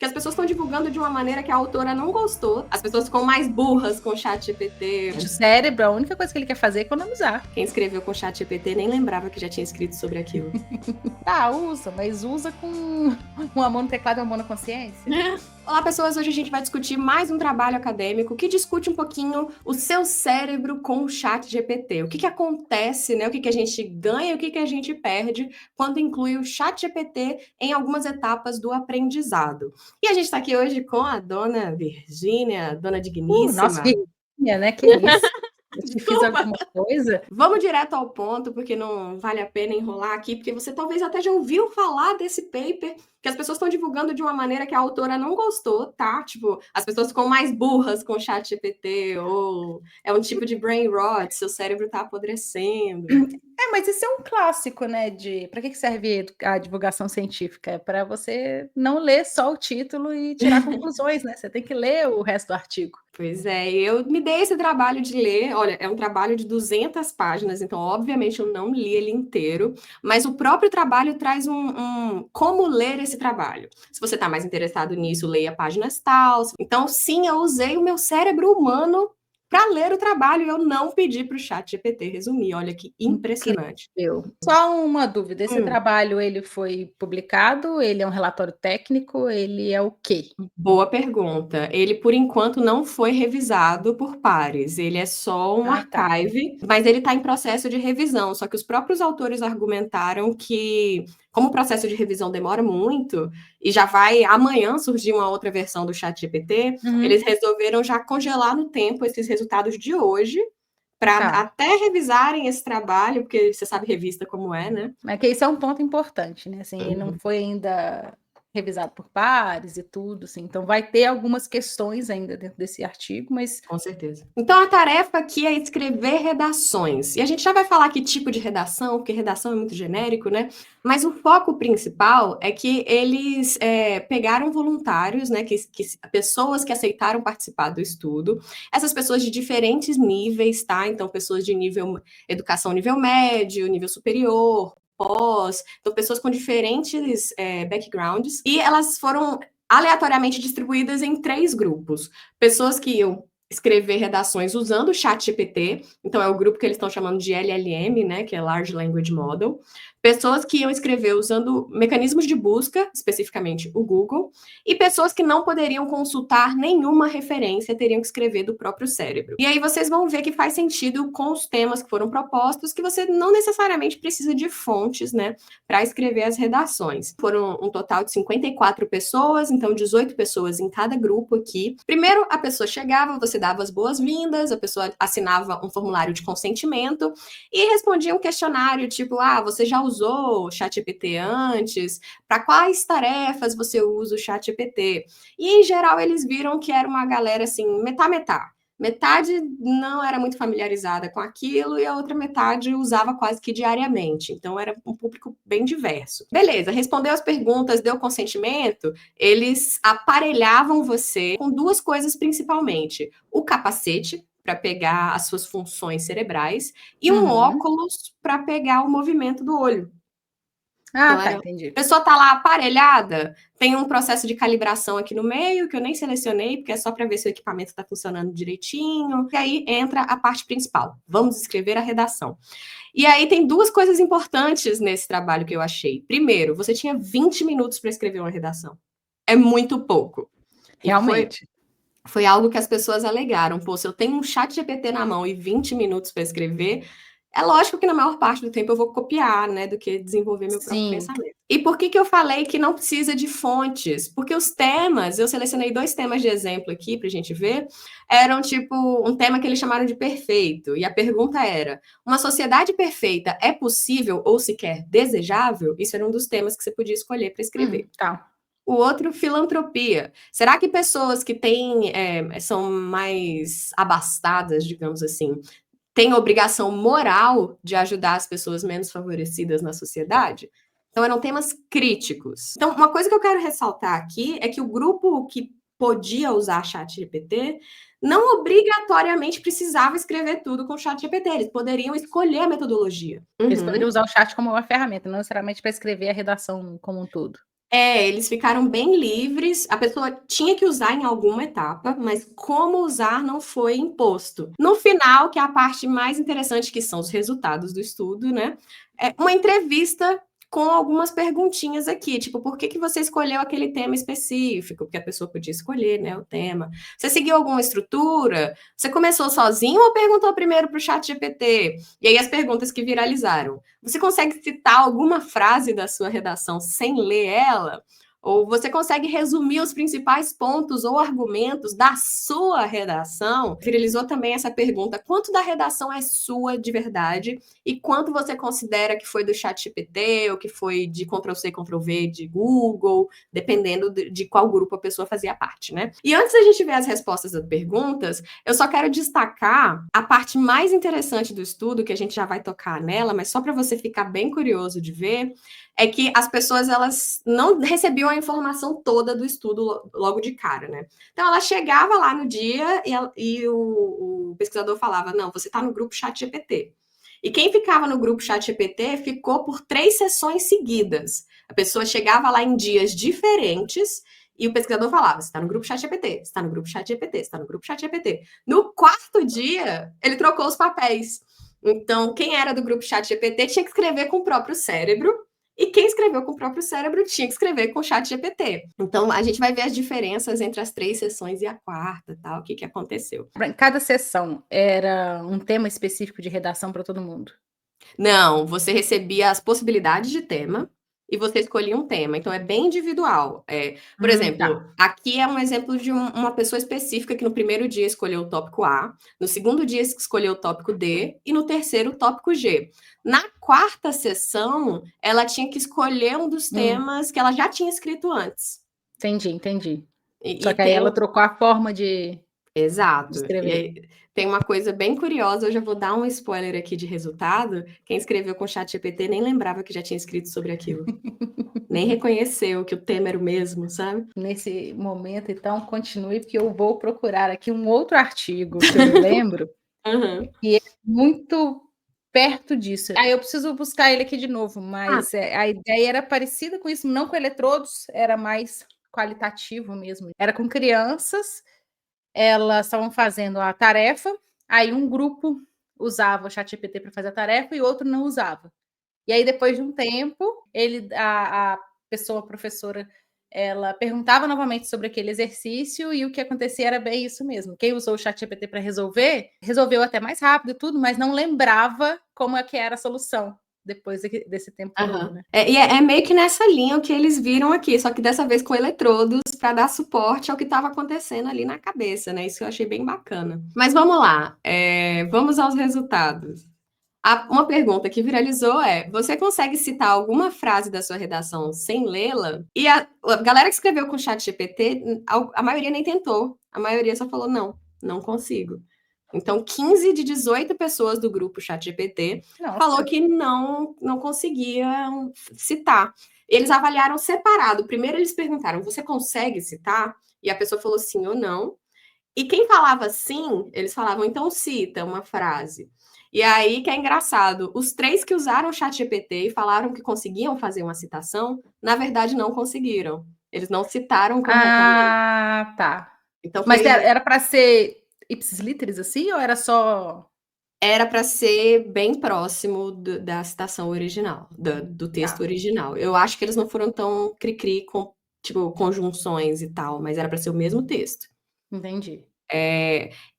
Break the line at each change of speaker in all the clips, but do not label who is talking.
que as pessoas estão divulgando de uma maneira que a autora não gostou. As pessoas ficam mais burras com o ChatGPT.
O cérebro, a única coisa que ele quer fazer é economizar.
Quem escreveu com o ChatGPT nem lembrava que já tinha escrito sobre aquilo.
Usa, mas usa com um amor no teclado e um amor na consciência.
Olá, pessoas! Hoje a gente vai discutir mais um trabalho acadêmico que discute um pouquinho o seu cérebro com o ChatGPT. O que acontece, né? O que a gente ganha e o que a gente perde quando inclui o ChatGPT em algumas etapas do aprendizado. E a gente está aqui hoje com a dona Virgínia, dona digníssima.
Nossa, Virgínia, né? Que isso? Eu te fiz alguma coisa?
Vamos direto ao ponto, porque não vale a pena enrolar aqui, porque você talvez até já ouviu falar desse paper que as pessoas estão divulgando de uma maneira que a autora não gostou, tá? Tipo, as pessoas ficam mais burras com o ChatGPT, ou é um tipo de brain rot, seu cérebro tá apodrecendo.
Mas isso é um clássico, né? Para que serve a divulgação científica? É para você não ler só o título e tirar conclusões, né? Você tem que ler o resto do artigo.
Pois é, eu me dei esse trabalho de ler. Olha, é um trabalho de 200 páginas, então obviamente eu não li ele inteiro, mas o próprio trabalho traz como ler esse trabalho. Se você está mais interessado nisso, leia páginas tal. Então sim, eu usei o meu cérebro humano para ler o trabalho e eu não pedi para o ChatGPT resumir. Olha que impressionante.
Incrível. Só uma dúvida, esse trabalho ele foi publicado? Ele é um relatório técnico? Ele é o quê?
Boa pergunta. Ele, por enquanto, não foi revisado por pares. Ele é só um archive, mas ele está em processo de revisão. Só que os próprios autores argumentaram que, como o processo de revisão demora muito, e já vai amanhã surgir uma outra versão do ChatGPT, eles resolveram já congelar no tempo esses resultados de hoje, para até revisarem esse trabalho, porque você sabe revista como é, né?
Mas que isso é um ponto importante, né? Assim, ele não foi ainda revisado por pares e tudo, assim. Então vai ter algumas questões ainda dentro desse artigo, mas...
Com certeza. Então a tarefa aqui é escrever redações. E a gente já vai falar que tipo de redação, porque redação é muito genérico, né? Mas o foco principal é que eles pegaram voluntários, né? Pessoas que aceitaram participar do estudo. Essas pessoas de diferentes níveis, tá? Então, pessoas de nível educação nível médio, nível superior, pós, então pessoas com diferentes backgrounds, e elas foram aleatoriamente distribuídas em 3 grupos. Pessoas que iam escrever redações usando o ChatGPT, então é o grupo que eles estão chamando de LLM, né, que é Large Language Model. Pessoas que iam escrever usando mecanismos de busca, especificamente o Google, e pessoas que não poderiam consultar nenhuma referência, teriam que escrever do próprio cérebro. E aí vocês vão ver que faz sentido com os temas que foram propostos, que você não necessariamente precisa de fontes, né, para escrever as redações. Foram um total de 54 pessoas, então 18 pessoas em cada grupo aqui. Primeiro, a pessoa chegava, você dava as boas-vindas, a pessoa assinava um formulário de consentimento e respondia um questionário tipo, você já usou o ChatGPT antes? Para quais tarefas você usa o ChatGPT? E, em geral, eles viram que era uma galera, assim, metá-metá. Metade não era muito familiarizada com aquilo e a outra metade usava quase que diariamente. Então, era um público bem diverso. Beleza, respondeu as perguntas, deu consentimento, eles aparelhavam você com 2 coisas principalmente. O capacete, para pegar as suas funções cerebrais, e um óculos para pegar o movimento do olho. Então,
entendi.
A pessoa está lá aparelhada, tem um processo de calibração aqui no meio, que eu nem selecionei, porque é só para ver se o equipamento está funcionando direitinho. E aí entra a parte principal. Vamos escrever a redação. E aí tem 2 coisas importantes nesse trabalho que eu achei. Primeiro, você tinha 20 minutos para escrever uma redação. É muito pouco.
Realmente.
Foi algo que as pessoas alegaram. Pô, se eu tenho um ChatGPT na mão e 20 minutos para escrever, é lógico que na maior parte do tempo eu vou copiar, né, do que desenvolver meu próprio pensamento. E por que eu falei que não precisa de fontes? Porque os temas, eu selecionei 2 temas de exemplo aqui pra gente ver, eram tipo um tema que eles chamaram de perfeito, e a pergunta era, uma sociedade perfeita é possível ou sequer desejável? Isso era um dos temas que você podia escolher para escrever. O outro, filantropia. Será que pessoas que são mais abastadas, digamos assim, têm obrigação moral de ajudar as pessoas menos favorecidas na sociedade? Então, eram temas críticos. Então, uma coisa que eu quero ressaltar aqui é que o grupo que podia usar ChatGPT não obrigatoriamente precisava escrever tudo com ChatGPT. Eles poderiam escolher a metodologia.
Eles poderiam usar o chat como uma ferramenta, não necessariamente para escrever a redação como um todo.
Eles ficaram bem livres. A pessoa tinha que usar em alguma etapa, mas como usar não foi imposto. No final, que é a parte mais interessante, que são os resultados do estudo, né? É uma entrevista com algumas perguntinhas aqui, tipo, por que que você escolheu aquele tema específico? Porque a pessoa podia escolher, né, o tema. Você seguiu alguma estrutura? Você começou sozinho ou perguntou primeiro para o chat GPT? E aí as perguntas que viralizaram. Você consegue citar alguma frase da sua redação sem ler ela? Ou você consegue resumir os principais pontos ou argumentos da sua redação? Viralizou também essa pergunta: quanto da redação é sua de verdade e quanto você considera que foi do ChatGPT ou que foi de Ctrl+C, Ctrl+V de Google, dependendo de qual grupo a pessoa fazia parte, né? E antes da gente ver as respostas das perguntas, eu só quero destacar a parte mais interessante do estudo, que a gente já vai tocar nela, mas só para você ficar bem curioso de ver, é que as pessoas, elas não recebiam a informação toda do estudo logo de cara, né? Então, ela chegava lá no dia e o pesquisador falava, não, você está no grupo ChatGPT. E quem ficava no grupo ChatGPT ficou por 3 sessões seguidas. A pessoa chegava lá em dias diferentes e o pesquisador falava, você está no grupo ChatGPT, você está no grupo ChatGPT, você está no grupo ChatGPT. No 4º dia, ele trocou os papéis. Então, quem era do grupo ChatGPT tinha que escrever com o próprio cérebro, e quem escreveu com o próprio cérebro tinha que escrever com o chat GPT. Então, a gente vai ver as diferenças entre as 3 sessões e a 4ª, tá? O que que aconteceu.
Cada sessão era um tema específico de redação para todo mundo?
Não, você recebia as possibilidades de tema e você escolhia um tema. Então, é bem individual. Por exemplo,
Tá.
aqui é um exemplo de uma pessoa específica que no primeiro dia escolheu o tópico A, no segundo dia escolheu o tópico D e no terceiro o tópico G. Na 4ª sessão, ela tinha que escolher um dos temas que ela já tinha escrito antes.
Entendi.
E
Só que aí
tem
ela trocou a forma de
Exato. E
escrever.
aí tem uma coisa bem curiosa, eu já vou dar um spoiler aqui de resultado. Quem escreveu com o ChatGPT nem lembrava que já tinha escrito sobre aquilo. Nem reconheceu que o tema era o mesmo, sabe?
Nesse momento, então, continue, porque eu vou procurar aqui um outro artigo que eu me lembro,
Uhum.
que é muito perto disso. Eu preciso buscar ele aqui de novo,
Ah,
mas a ideia era parecida com isso, não com eletrodos, era mais qualitativo mesmo. Era com crianças, elas estavam fazendo a tarefa, aí um grupo usava o ChatGPT para fazer a tarefa e outro não usava. E aí, depois de um tempo, a pessoa, a professora, ela perguntava novamente sobre aquele exercício e o que acontecia era bem isso mesmo. Quem usou o ChatGPT para resolver, resolveu até mais rápido e tudo, mas não lembrava como é que era a solução depois desse tempo todo,
aham.
né?
É meio que nessa linha o que eles viram aqui, só que dessa vez com eletrodos para dar suporte ao que estava acontecendo ali na cabeça, né? Isso eu achei bem bacana. Mas vamos lá, vamos aos resultados. Uma pergunta que viralizou é: você consegue citar alguma frase da sua redação sem lê-la? E a galera que escreveu com o chat GPT, a maioria nem tentou. A maioria só falou: não, não consigo. Então, 15 de 18 pessoas do grupo chat GPT falou
Nossa.
que não conseguiam citar. Eles avaliaram separado. Primeiro, eles perguntaram: você consegue citar? E a pessoa falou sim ou não. E quem falava sim, eles falavam, então cita uma frase. E aí que é engraçado, os 3 que usaram o chat GPT e falaram que conseguiam fazer uma citação, na verdade não conseguiram. Eles não citaram corretamente.
Ah, tá.
Então
Mas
foi
era para ser ipsis literis assim ou era só.
Era para ser bem próximo da citação original, do texto
Tá,
original. Eu acho que eles não foram tão cri-cri com, tipo, conjunções e tal, mas era para ser o mesmo texto.
entendi.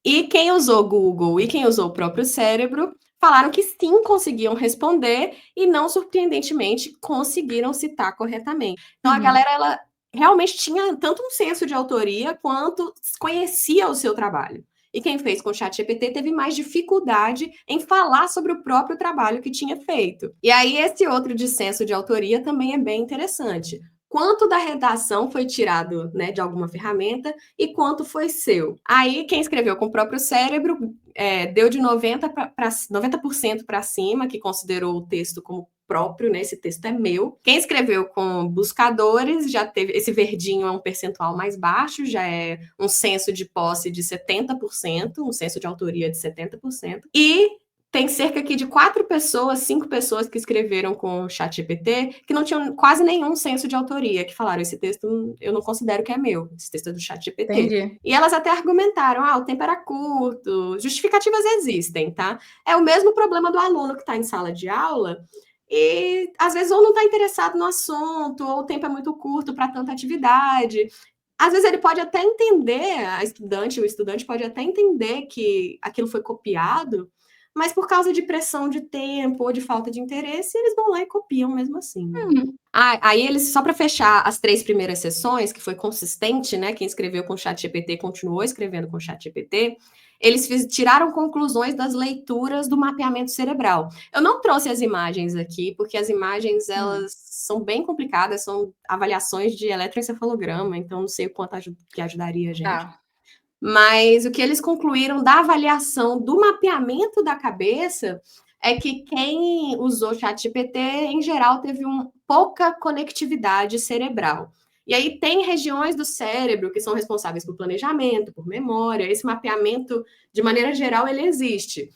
E quem usou Google e quem usou o próprio cérebro falaram que sim conseguiam responder e não surpreendentemente conseguiram citar corretamente. Então a
Uhum.
galera ela realmente tinha tanto um senso de autoria quanto conhecia o seu trabalho. E quem fez com o ChatGPT teve mais dificuldade em falar sobre o próprio trabalho que tinha feito. E aí esse outro dissenso de autoria também é bem interessante. Quanto da redação foi tirado, né, de alguma ferramenta e quanto foi seu. Aí, quem escreveu com o próprio cérebro deu de 90% para cima, que considerou o texto como próprio, né? Esse texto é meu. Quem escreveu com buscadores já teve esse verdinho é um percentual mais baixo, já é um senso de posse de 70%, um senso de autoria de 70%. E tem cerca aqui de 4 pessoas, 5 pessoas que escreveram com o ChatGPT, que não tinham quase nenhum senso de autoria, que falaram, esse texto eu não considero que é meu, esse texto é do ChatGPT.
Entendi.
E elas até argumentaram, o tempo era curto, justificativas existem, tá? É o mesmo problema do aluno que está em sala de aula e, às vezes, ou não está interessado no assunto, ou o tempo é muito curto para tanta atividade. Às vezes ele pode até entender, o estudante pode até entender que aquilo foi copiado, mas por causa de pressão de tempo ou de falta de interesse, eles vão lá e copiam mesmo assim. Aí eles, só para fechar as 3 primeiras sessões, que foi consistente, né? Quem escreveu com o ChatGPT continuou escrevendo com o ChatGPT. Eles tiraram conclusões das leituras do mapeamento cerebral. Eu não trouxe as imagens aqui, porque as imagens, elas são bem complicadas, são avaliações de eletroencefalograma, então não sei o quanto que ajudaria a gente.
Tá.
Mas o que eles concluíram da avaliação do mapeamento da cabeça é que quem usou ChatGPT, em geral, teve pouca conectividade cerebral. E aí tem regiões do cérebro que são responsáveis por planejamento, por memória. Esse mapeamento, de maneira geral, ele existe.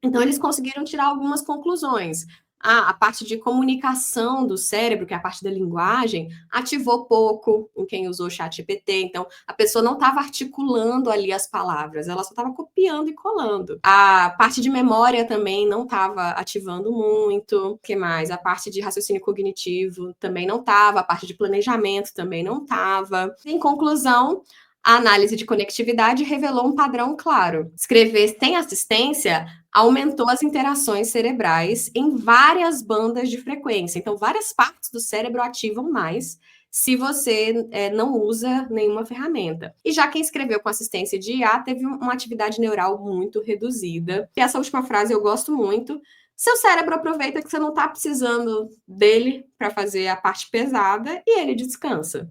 Então, eles conseguiram tirar algumas conclusões. A parte de comunicação do cérebro, que é a parte da linguagem, ativou pouco em quem usou o ChatGPT. Então, a pessoa não estava articulando ali as palavras, ela só estava copiando e colando. A parte de memória também não estava ativando muito. O que mais? A parte de raciocínio cognitivo também não estava. A parte de planejamento também não estava. Em conclusão, a análise de conectividade revelou um padrão claro. Escrever sem assistência aumentou as interações cerebrais em várias bandas de frequência. Então, várias partes do cérebro ativam mais se você não usa nenhuma ferramenta. E já quem escreveu com assistência de IA teve uma atividade neural muito reduzida. E essa última frase eu gosto muito. Seu cérebro aproveita que você não está precisando dele para fazer a parte pesada e ele descansa.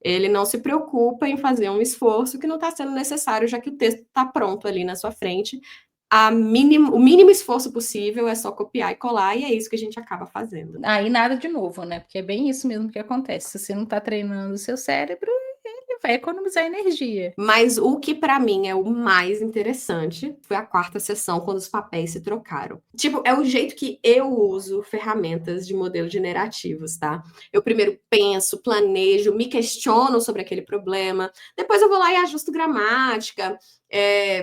Ele não se preocupa em fazer um esforço que não está sendo necessário, já que o texto está pronto ali na sua frente. O mínimo esforço possível é só copiar e colar, e é isso que a gente acaba fazendo.
Aí nada de novo, né? Porque é bem isso mesmo que acontece. Se você não está treinando o seu cérebro, ele vai economizar energia.
Mas o que para mim é o mais interessante foi a 4ª sessão, quando os papéis se trocaram. Tipo, é o jeito que eu uso ferramentas de modelos generativos, tá? Eu primeiro penso, planejo, me questiono sobre aquele problema, depois eu vou lá e ajusto gramática,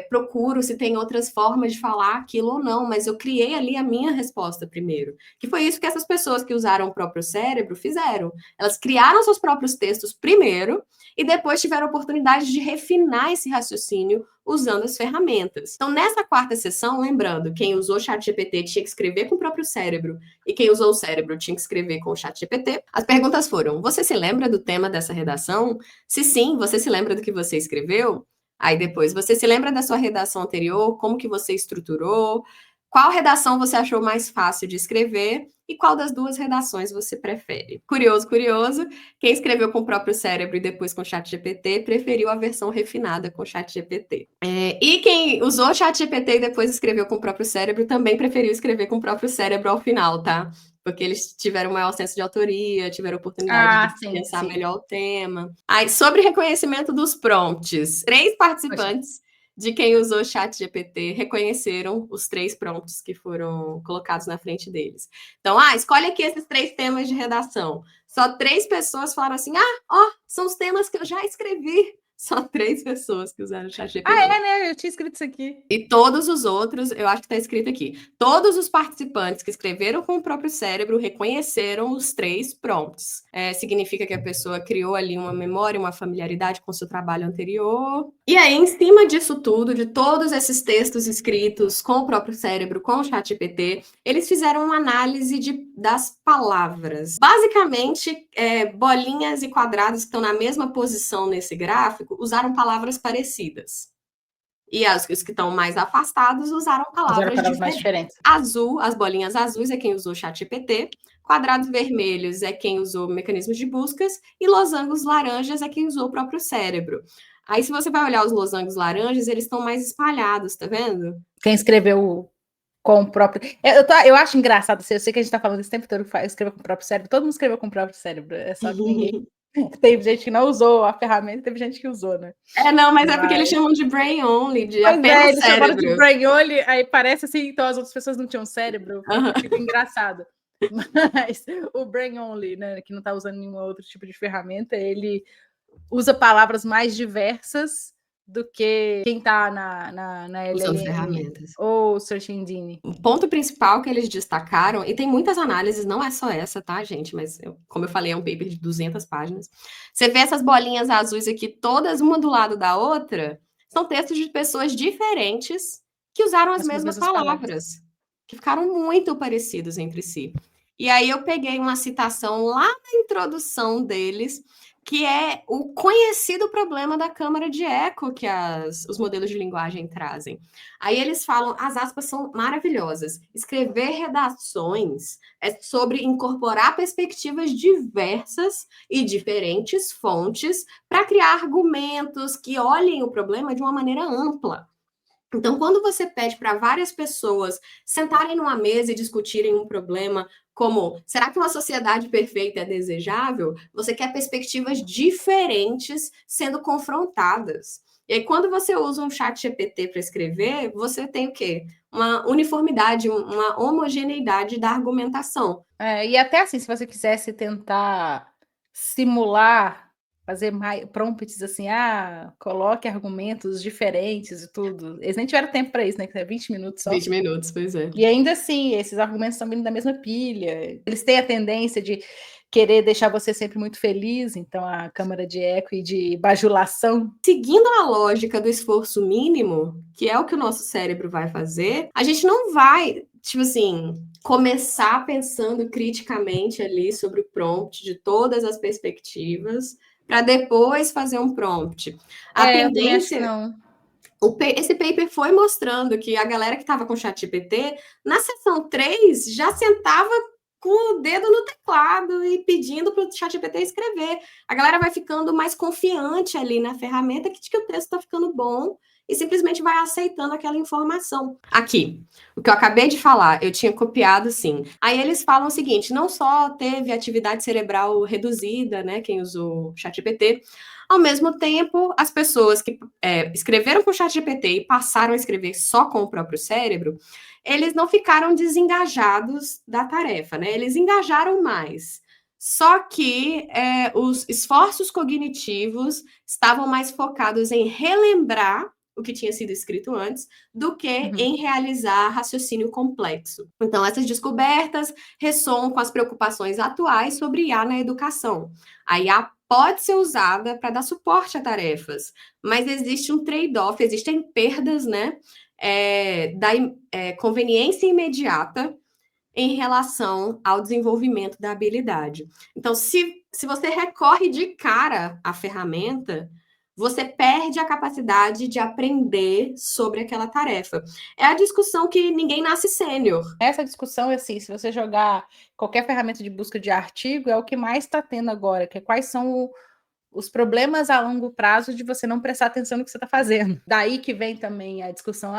procuro se tem outras formas de falar aquilo ou não, mas eu criei ali a minha resposta primeiro. Que foi isso que essas pessoas que usaram o próprio cérebro fizeram. Elas criaram seus próprios textos primeiro e depois tiveram a oportunidade de refinar esse raciocínio usando as ferramentas. Então, nessa 4ª sessão, lembrando, quem usou o ChatGPT tinha que escrever com o próprio cérebro e quem usou o cérebro tinha que escrever com o ChatGPT. As perguntas foram: você se lembra do tema dessa redação? Se sim, você se lembra do que você escreveu? Aí depois, você se lembra da sua redação anterior? Como que você estruturou? Qual redação você achou mais fácil de escrever? E qual das 2 redações você prefere? Curioso, curioso. Quem escreveu com o próprio cérebro e depois com o ChatGPT preferiu a versão refinada com o ChatGPT. E quem usou o ChatGPT e depois escreveu com o próprio cérebro também preferiu escrever com o próprio cérebro ao final, tá? Porque eles tiveram maior senso de autoria, tiveram oportunidade de pensar melhor o tema. Aí, sobre reconhecimento dos prompts, 3 participantes de quem usou o ChatGPT reconheceram os 3 prompts que foram colocados na frente deles. Então, escolhe aqui esses 3 temas de redação. Só 3 pessoas falaram assim, são os temas que eu já escrevi. Só 3 pessoas que usaram o ChatGPT.
Né? Eu tinha escrito isso aqui.
E todos os outros, eu acho que está escrito aqui, todos os participantes que escreveram com o próprio cérebro reconheceram os 3 prompts. Significa que a pessoa criou ali uma memória, uma familiaridade com o seu trabalho anterior. E aí, em cima disso tudo, de todos esses textos escritos com o próprio cérebro, com o ChatGPT, eles fizeram uma análise das palavras. Basicamente, bolinhas e quadrados que estão na mesma posição nesse gráfico usaram palavras parecidas. E os que estão mais afastados usaram palavras
mais diferentes.
Azul, as bolinhas azuis é quem usou o ChatGPT, quadrados vermelhos é quem usou mecanismos de buscas e losangos laranjas é quem usou o próprio cérebro. Aí, se você vai olhar os losangos laranjas, eles estão mais espalhados, tá vendo?
Quem escreveu com o próprio... Eu acho engraçado, eu sei que a gente tá falando esse tempo todo, escreveu com o próprio cérebro, todo mundo escreveu com o próprio cérebro, é só que ninguém Teve gente que não usou a ferramenta, teve gente que usou, né?
Não, mas é porque eles chamam de brain only, de
Pois
apenas
eles chamaram de
cérebro.
brain only, aí parece assim, então as outras pessoas não tinham cérebro,
Aham.
fica engraçado. Mas o brain only, né, que não está usando nenhum outro tipo de ferramenta, ele usa palavras mais diversas do que quem está na
Usando
LLM
ferramentas.
ou Search Engine.
O ponto principal que eles destacaram, e tem muitas análises, não é só essa, tá, gente? Mas, como eu falei, é um paper de 200 páginas. Você vê essas bolinhas azuis aqui, todas uma do lado da outra, são textos de pessoas diferentes que usaram as mesmas palavras, que ficaram muito parecidos entre si. E aí eu peguei uma citação lá na introdução deles, que é o conhecido problema da câmara de eco que os modelos de linguagem trazem. Aí eles falam, as aspas são maravilhosas. Escrever redações é sobre incorporar perspectivas diversas e diferentes fontes para criar argumentos que olhem o problema de uma maneira ampla. Então, quando você pede para várias pessoas sentarem numa mesa e discutirem um problema, como será que uma sociedade perfeita é desejável? Você quer perspectivas diferentes sendo confrontadas. E aí, quando você usa um chat GPT para escrever, você tem o quê? Uma uniformidade, uma homogeneidade da argumentação.
E até assim, se você quisesse tentar simular, fazer mais prompts assim, coloque argumentos diferentes e tudo. Eles nem tiveram tempo para isso, né? Que é 20 minutos só.
20 minutos, pois é.
E ainda assim, esses argumentos estão vindo da mesma pilha. Eles têm a tendência de querer deixar você sempre muito feliz, então a câmara de eco e de bajulação.
Seguindo a lógica do esforço mínimo, que é o que o nosso cérebro vai fazer, a gente não vai, tipo assim, começar pensando criticamente ali sobre o prompt de todas as perspectivas, para depois fazer um prompt. A tendência...
Não.
Esse paper foi mostrando que a galera que estava com o ChatGPT, na sessão 3, já sentava com o dedo no teclado e pedindo para o ChatGPT escrever. A galera vai ficando mais confiante ali na ferramenta que o texto está ficando bom e simplesmente vai aceitando aquela informação. Aqui, o que eu acabei de falar, eu tinha copiado sim. Aí eles falam o seguinte, não só teve atividade cerebral reduzida, né, quem usou o ChatGPT, ao mesmo tempo, as pessoas que escreveram com o ChatGPT e passaram a escrever só com o próprio cérebro, eles não ficaram desengajados da tarefa, né? Eles engajaram mais. Só que os esforços cognitivos estavam mais focados em relembrar o que tinha sido escrito antes, do que em realizar raciocínio complexo. Então, essas descobertas ressoam com as preocupações atuais sobre IA na educação. A IA pode ser usada para dar suporte a tarefas, mas existe um trade-off, existem perdas, né, da conveniência imediata em relação ao desenvolvimento da habilidade. Então, se você recorre de cara à ferramenta, você perde a capacidade de aprender sobre aquela tarefa. É a discussão que ninguém nasce sênior.
Essa discussão é assim, se você jogar qualquer ferramenta de busca de artigo, é o que mais está tendo agora, que é quais são os problemas a longo prazo de você não prestar atenção no que você está fazendo. Daí que vem também a discussão,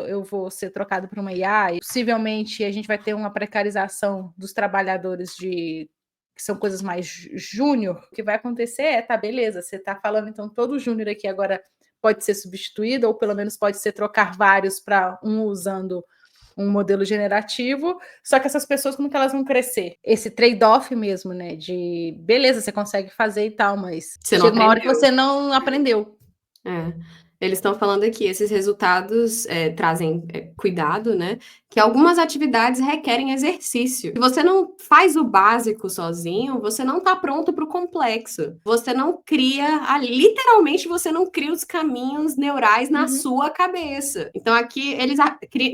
eu vou ser trocado por uma IA, e possivelmente a gente vai ter uma precarização dos trabalhadores que são coisas mais júnior. O que vai acontecer tá, beleza, você está falando, então, todo júnior aqui agora pode ser substituído, ou pelo menos pode ser trocar vários para um usando um modelo generativo, só que essas pessoas, como que elas vão crescer? Esse trade-off mesmo, né, de beleza, você consegue fazer e tal, mas chega uma hora que você não aprendeu.
Eles estão falando aqui, esses resultados trazem cuidado, né? Que algumas atividades requerem exercício. Se você não faz o básico sozinho, você não está pronto para o complexo. Você não cria, literalmente, você não cria os caminhos neurais na sua cabeça. Então, aqui, eles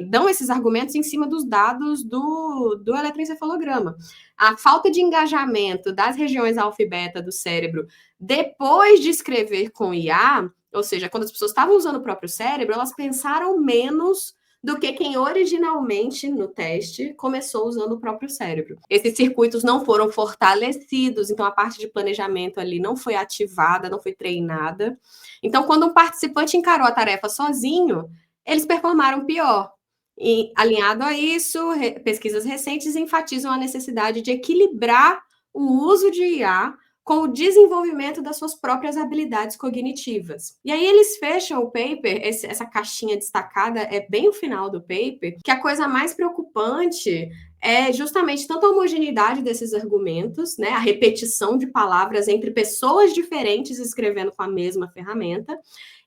dão esses argumentos em cima dos dados do eletroencefalograma. A falta de engajamento das regiões alfa e beta do cérebro depois de escrever com IA, ou seja, quando as pessoas estavam usando o próprio cérebro, elas pensaram menos do que quem originalmente, no teste, começou usando o próprio cérebro. Esses circuitos não foram fortalecidos, então a parte de planejamento ali não foi ativada, não foi treinada. Então, quando um participante encarou a tarefa sozinho, eles performaram pior. E, alinhado a isso, pesquisas recentes enfatizam a necessidade de equilibrar o uso de IA com o desenvolvimento das suas próprias habilidades cognitivas. E aí eles fecham o paper, essa caixinha destacada é bem o final do paper, que a coisa mais preocupante é justamente tanto a homogeneidade desses argumentos, né, a repetição de palavras entre pessoas diferentes escrevendo com a mesma ferramenta,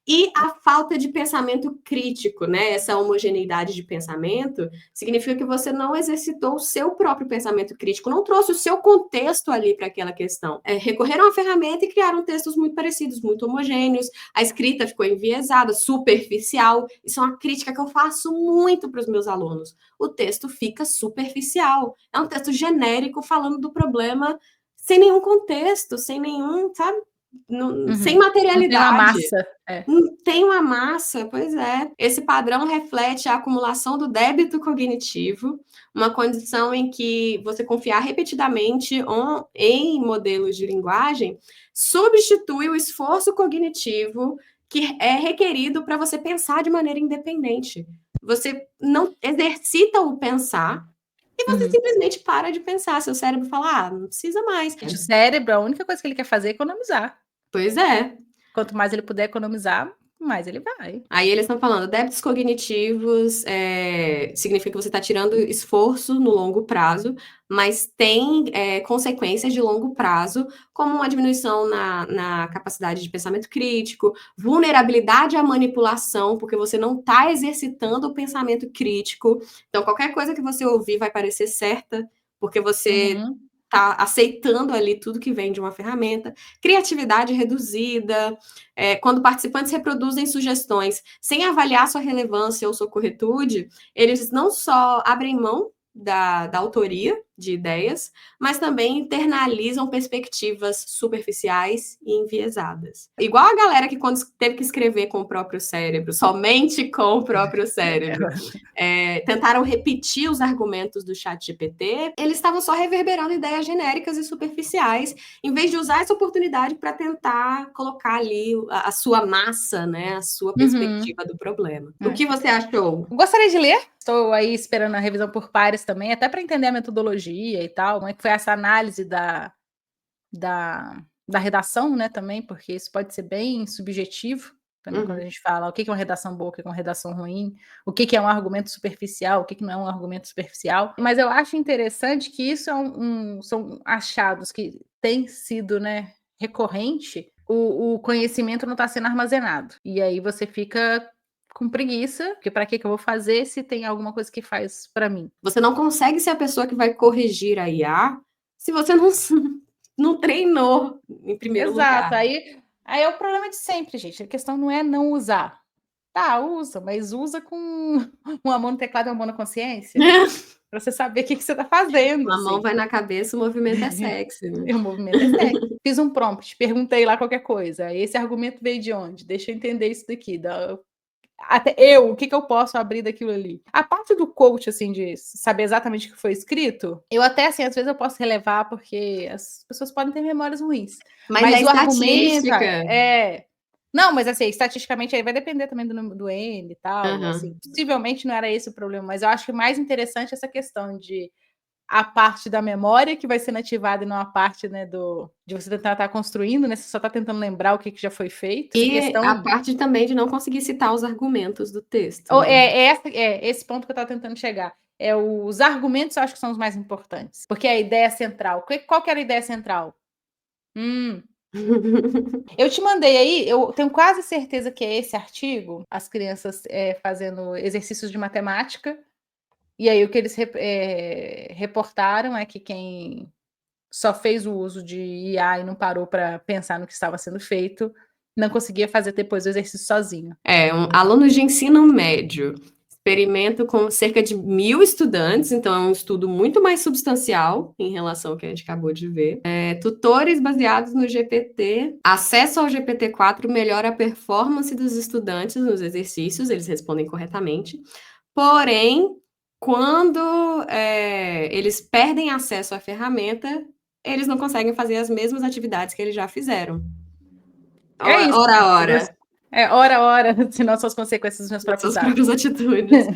e a falta de pensamento crítico, né? Essa homogeneidade de pensamento significa que você não exercitou o seu próprio pensamento crítico, não trouxe o seu contexto ali para aquela questão. Recorreram à ferramenta e criaram textos muito parecidos, muito homogêneos, a escrita ficou enviesada, superficial. Isso é uma crítica que eu faço muito para os meus alunos. O texto fica superficial. É um texto genérico falando do problema sem nenhum contexto, sem nenhum, sabe? Sem materialidade.
Não tem uma massa.
Não tem uma massa, pois é. Esse padrão reflete a acumulação do débito cognitivo, uma condição em que você confiar repetidamente em modelos de linguagem substitui o esforço cognitivo que é requerido para você pensar de maneira independente. Você não exercita o pensar e você simplesmente para de pensar. Seu cérebro fala, não precisa mais.
O cérebro, a única coisa que ele quer fazer é economizar.
Pois é.
Quanto mais ele puder economizar, mais ele vai.
Aí eles estão falando, débitos cognitivos significa que você está tirando esforço no longo prazo, mas tem consequências de longo prazo, como uma diminuição na capacidade de pensamento crítico, vulnerabilidade à manipulação, porque você não está exercitando o pensamento crítico. Então, qualquer coisa que você ouvir vai parecer certa, porque você está aceitando ali tudo que vem de uma ferramenta. Criatividade reduzida, quando participantes reproduzem sugestões sem avaliar sua relevância ou sua corretude, eles não só abrem mão da autoria de ideias, mas também internalizam perspectivas superficiais e enviesadas. Igual a galera que quando teve que escrever com o próprio cérebro, somente com o próprio cérebro, tentaram repetir os argumentos do ChatGPT, eles estavam só reverberando ideias genéricas e superficiais, em vez de usar essa oportunidade para tentar colocar ali a sua massa, né, a sua perspectiva do problema. O que você achou?
Gostaria de ler. Estou aí esperando a revisão por pares também, até para entender a metodologia e tal, como é que foi essa análise da redação, né, também, porque isso pode ser bem subjetivo, também quando a gente fala o que é uma redação boa, o que é uma redação ruim, o que é um argumento superficial, o que não é um argumento superficial. Mas eu acho interessante que isso são achados que têm sido, né, recorrente, o conhecimento não está sendo armazenado. E aí você fica com preguiça, porque para que eu vou fazer se tem alguma coisa que faz para mim?
Você não consegue ser a pessoa que vai corrigir a IA se você não treinou em primeiro lugar.
Exato, aí é o problema de sempre, gente. A questão não é não usar. Tá, usa, mas usa com uma mão no teclado e uma mão na consciência. Para você saber o que você está fazendo.
Uma mão vai na cabeça, o movimento é sexy. Né?
O movimento é sexy. Fiz um prompt, perguntei lá qualquer coisa. Esse argumento veio de onde? Deixa eu entender isso daqui. Até o que eu posso abrir daquilo ali? A parte do coach, assim, de saber exatamente o que foi escrito, eu até, assim, às vezes eu posso relevar, porque as pessoas podem ter memórias ruins.
Mas
o
argumento
Não, mas assim, estatisticamente aí vai depender também do N e tal. Assim, possivelmente não era esse o problema, mas eu acho que mais interessante essa questão de a parte da memória que vai sendo ativada e não a parte, né, de você tentar estar construindo, né? Você só está tentando lembrar o que já foi feito.
E a parte também de não conseguir citar os argumentos do texto.
Esse ponto que eu estava tentando chegar. Os argumentos eu acho que são os mais importantes. Porque a ideia central. Qual que era a ideia central? Eu te mandei aí, eu tenho quase certeza que é esse artigo, as crianças fazendo exercícios de matemática. E aí o que eles reportaram é que quem só fez o uso de IA e não parou para pensar no que estava sendo feito, não conseguia fazer depois o exercício sozinho.
Alunos de ensino médio, experimento com cerca de 1.000 estudantes, então é um estudo muito mais substancial em relação ao que a gente acabou de ver. Tutores baseados no GPT, acesso ao GPT-4 melhora a performance dos estudantes nos exercícios, eles respondem corretamente, porém, quando eles perdem acesso à ferramenta, eles não conseguem fazer as mesmas atividades que eles já fizeram.
É isso.
Ora.
Ora, senão são as consequências dos meus
Das
próprios
suas
atos.
próprias atitudes.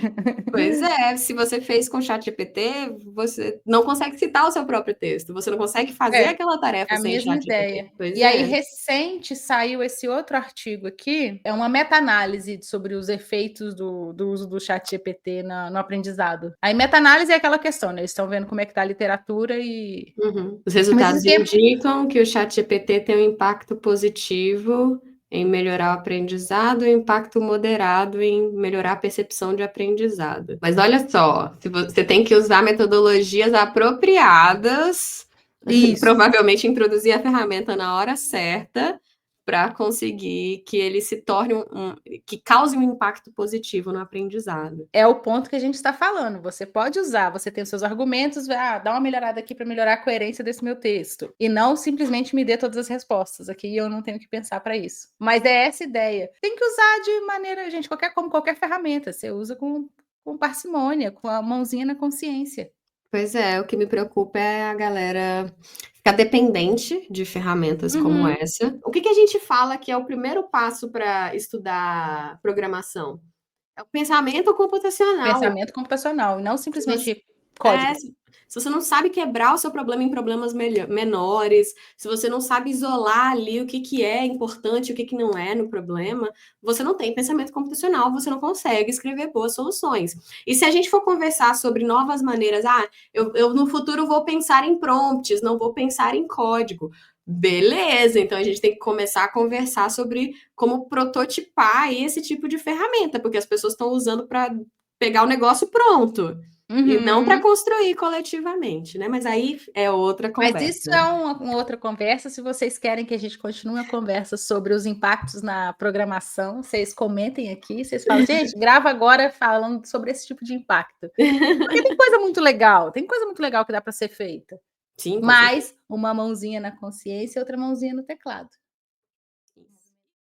Pois é, se você fez com o ChatGPT, você não consegue citar o seu próprio texto, você não consegue fazer
É,
aquela
é
tarefa
a
sem
mesma
ChatGPT.
ideia.
Pois
E aí,
é.
recente, saiu esse outro artigo aqui, é uma meta-análise sobre os efeitos do uso do chat GPT no aprendizado. Aí, meta-análise é aquela questão, né? Eles estão vendo como é que está a literatura e...
Uhum. Os
Ao mesmo
resultados
tempo,
indicam que o ChatGPT tem um impacto positivo em melhorar o aprendizado e um impacto moderado em melhorar a percepção de aprendizado. Mas olha só, se você tem que usar metodologias apropriadas e
isso.
provavelmente introduzir a ferramenta na hora certa para conseguir que ele se torne que cause um impacto positivo no aprendizado.
É o ponto que a gente está falando. Você pode usar, você tem os seus argumentos, dá uma melhorada aqui para melhorar a coerência desse meu texto. E não simplesmente me dê todas as respostas. Aqui eu não tenho que pensar para isso. Mas é essa ideia. Tem que usar de maneira, gente, como qualquer ferramenta. Você usa com parcimônia, com a mãozinha na consciência.
Pois é, o que me preocupa é a galera ficar dependente de ferramentas como
Uhum.
essa. O que que a gente fala que é o primeiro passo para estudar programação? É o pensamento computacional.
Pensamento computacional, e não
Se você
simplesmente
é,
código.
se você não sabe quebrar o seu problema em problemas menores, se você não sabe isolar ali o que que é importante e o que que não é no problema, você não tem pensamento computacional, você não consegue escrever boas soluções. E se a gente for conversar sobre novas maneiras, eu no futuro vou pensar em prompts, não vou pensar em código. Beleza, então a gente tem que começar a conversar sobre como prototipar esse tipo de ferramenta, porque as pessoas estão usando para pegar o negócio pronto. E não para
Uhum.
construir coletivamente, né? Mas aí é outra
Mas
conversa.
isso é uma outra conversa. Se vocês querem que a gente continue a conversa sobre os impactos na programação, vocês comentem aqui, vocês falam, gente, grava agora falando sobre esse tipo de impacto. Porque tem coisa muito legal que dá para ser feita.
Sim, com certeza.
Mas uma mãozinha na consciência e outra mãozinha no teclado.